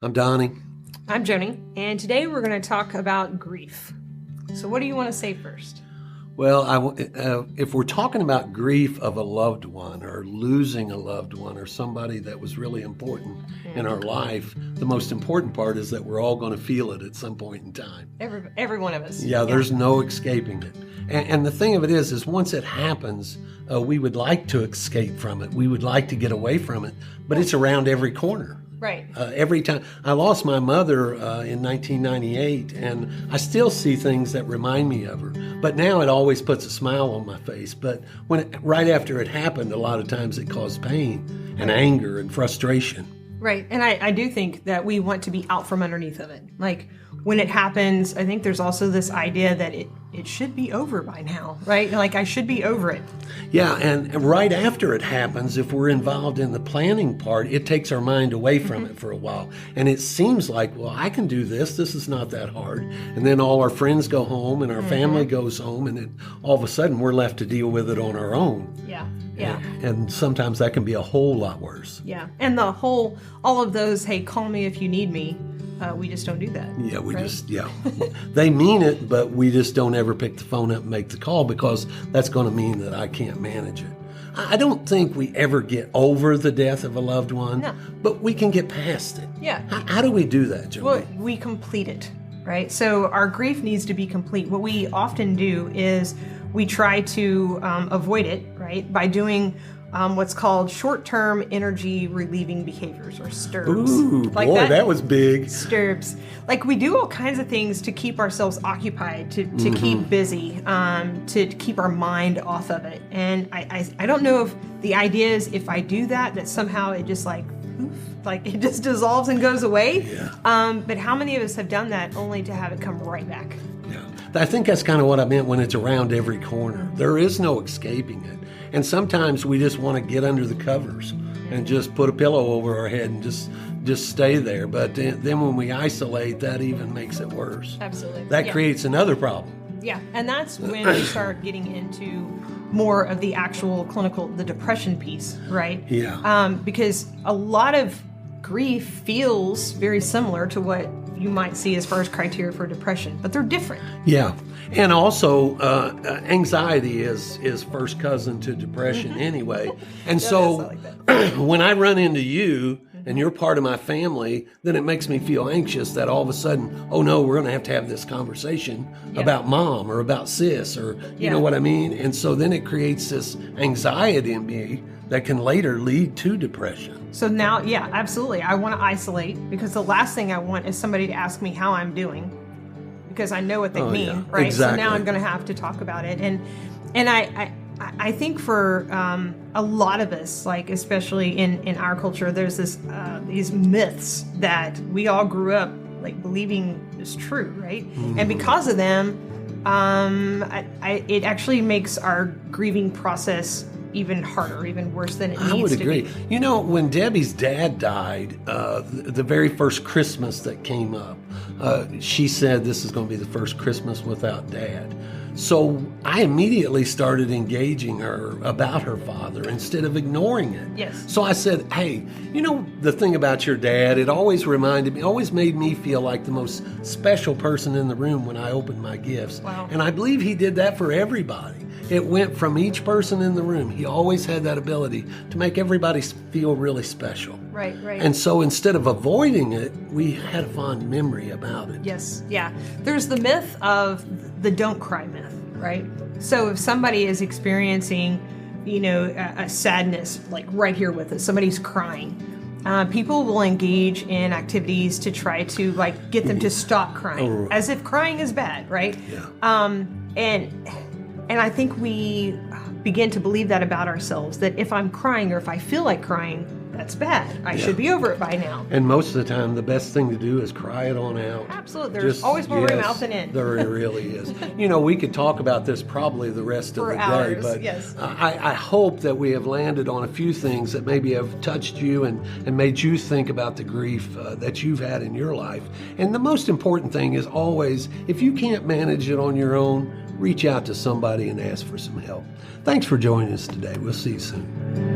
I'm Donnie. I'm Joni, and today we're going to talk about grief. So what do you want to say first? Well, if we're talking about grief of a loved one or losing a loved one or somebody that was really important in our life, the most important part is that we're all going to feel it at some point in time. Every one of us. Yeah, there's no escaping it. And the thing of it is once it happens, we would like to escape from it. We would like to get away from it, but it's around every corner. Right. Every time I lost my mother in 1998, and I still see things that remind me of her. But now it always puts a smile on my face. But right after it happened, a lot of times it caused pain and anger and frustration. Right. And I do think that we want to be out from underneath of it. Like when it happens, I think there's also this idea that it should be over by now, right? Like I should be over it. Yeah, and right after it happens, if we're involved in the planning part, it takes our mind away from it for a while. And it seems like, well, I can do this. This is not that hard. And then all our friends go home and our family goes home, and then all of a sudden we're left to deal with it on our own. Yeah. Yeah. And sometimes that can be a whole lot worse. Yeah. And all of those, hey, call me if you need me. We just don't do that. Yeah, they mean it, but we just don't ever pick the phone up and make the call because that's going to mean that I can't manage it. I don't think we ever get over the death of a loved one, but we can get past it. Yeah. How do we do that, Joey? Well, we complete it, right? So our grief needs to be complete. What we often do is we try to avoid it, right, by doing what's called short-term energy relieving behaviors, or STIRBs. Ooh, like boy, that was big. STIRBs. Like we do all kinds of things to keep ourselves occupied, to keep busy, to keep our mind off of it. And I don't know if the idea is if I do that somehow it just like it just dissolves and goes away. Yeah. But how many of us have done that only to have it come right back? Yeah. I think that's kind of what I meant when it's around every corner. There is no escaping it. And sometimes we just want to get under the covers and just put a pillow over our head and just stay there. But then when we isolate, that even makes it worse. Absolutely. That creates another problem. Yeah, and that's when we start getting into more of the actual the depression piece, right? Yeah. Because a lot of grief feels very similar to what you might see as far as criteria for depression, but they're different. Yeah. And also, anxiety is first cousin to depression anyway. And so when I run into you and you're part of my family, then it makes me feel anxious that all of a sudden, oh no, we're going to have this conversation about mom or about sis, or you know what I mean? And so then it creates this anxiety in me that can later lead to depression. So now, yeah, absolutely. I want to isolate because the last thing I want is somebody to ask me how I'm doing, because I know what they mean, right? Exactly. So now I'm going to have to talk about it. And I think for a lot of us, like especially in our culture, there's these myths that we all grew up like believing is true, right? And because of them, it actually makes our grieving process even harder, even worse than it needs to be. I would agree. You know, when Debbie's dad died, the very first Christmas that came up, she said this is going to be the first Christmas without Dad. So I immediately started engaging her about her father instead of ignoring it. Yes. So I said, hey, you know the thing about your dad, it always made me feel like the most special person in the room when I opened my gifts. Wow. And I believe he did that for everybody. It went from each person in the room. He always had that ability to make everybody feel really special. Right. And so instead of avoiding it, we had a fond memory about it. Yes, yeah. There's the myth of the don't cry myth, right? So if somebody is experiencing, a sadness, like right here with us, somebody's crying, people will engage in activities to try to get them to stop crying, as if crying is bad, right? Yeah. And I think we begin to believe that about ourselves, that if I'm crying or if I feel like crying, that's bad. I should be over it by now. And most of the time, the best thing to do is cry it on out. Absolutely. There's always more room out than in. There really is. We could talk about this probably the rest of the hours, day, but yes. I hope that we have landed on a few things that maybe have touched you and made you think about the grief that you've had in your life. And the most important thing is always, if you can't manage it on your own, reach out to somebody and ask for some help. Thanks for joining us today. We'll see you soon.